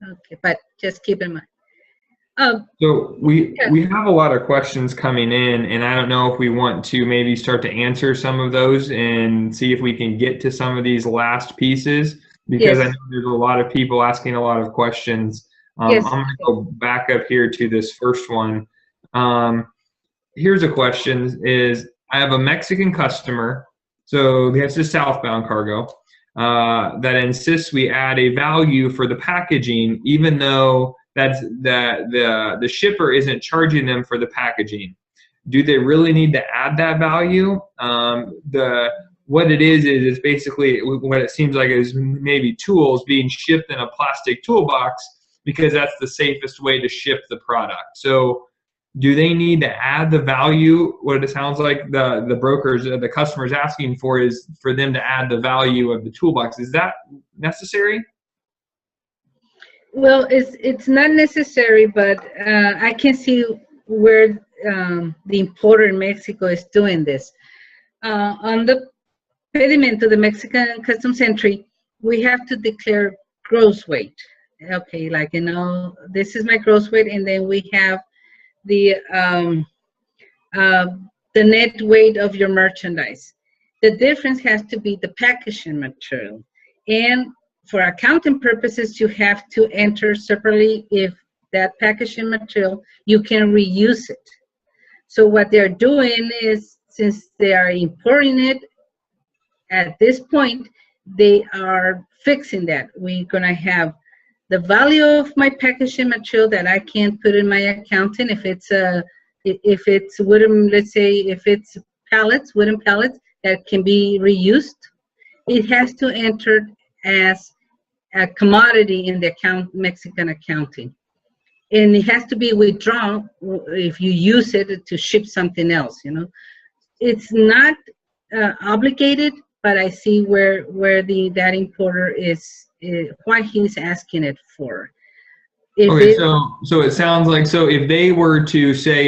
Okay, but just keep in mind. So we Yeah. we have a lot of questions coming in, and I don't know if we want to maybe start to answer some of those and see if we can get to some of these last pieces, because I Yes. know there's a lot of people asking a lot of questions. I'm Yes. going to go back up here to this first one. Here's a question: Is I have a Mexican customer, so that's a southbound cargo, that insists we add a value for the packaging, even though that's the shipper isn't charging them for the packaging. Do they really need to add that value? The What it is basically what it seems like is maybe tools being shipped in a plastic toolbox because that's the safest way to ship the product. So do they need to add the value? What it sounds like the brokers, the customers asking for is for them to add the value of the toolbox. Is that necessary? Well, it's not necessary, but I can see where the importer in Mexico is doing this. On the pediment to the Mexican customs entry, we have to declare gross weight. Okay, like, this is my gross weight, and then we have the uh, the net weight of your merchandise. The difference has to be the packaging material. And for accounting purposes, you have to enter separately if that packaging material, you can reuse it. So what they're doing is, since they are importing it, at this point, they are fixing that. We're gonna have the value of my packaging material that I can put in my accounting. If it's wooden, let's say if it's pallets, wooden pallets that can be reused, it has to enter as a commodity in the Mexican accounting. And it has to be withdrawn if you use it to ship something else, It's not obligated, but I see where that importer is, why he's asking it for. Okay, so it sounds like, so if they were to say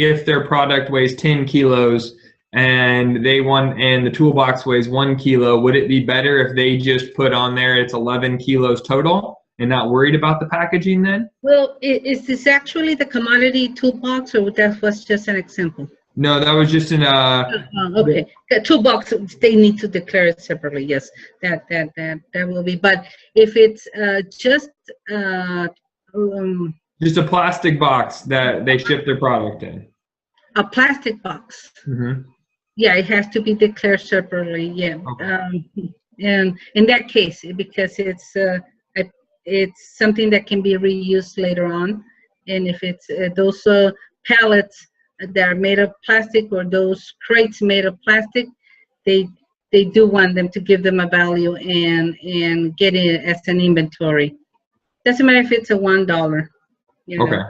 if their product weighs 10 kilos and the toolbox weighs 1 kilo, would it be better if they just put on there it's 11 kilos total and not worried about the packaging then? Well, is this actually the commodity toolbox, or that was just an example? No, that was just okay. The toolbox, they need to declare it separately. Yes, that will be. But if it's just a plastic box that they ship their product in. A plastic box. Mm-hmm. Yeah, it has to be declared separately. Yeah, okay. And in that case, because it's something that can be reused later on, and if it's those pallets that are made of plastic, or those crates made of plastic, they do want them to give them a value and get it as an inventory. Doesn't matter if it's a $1. Okay.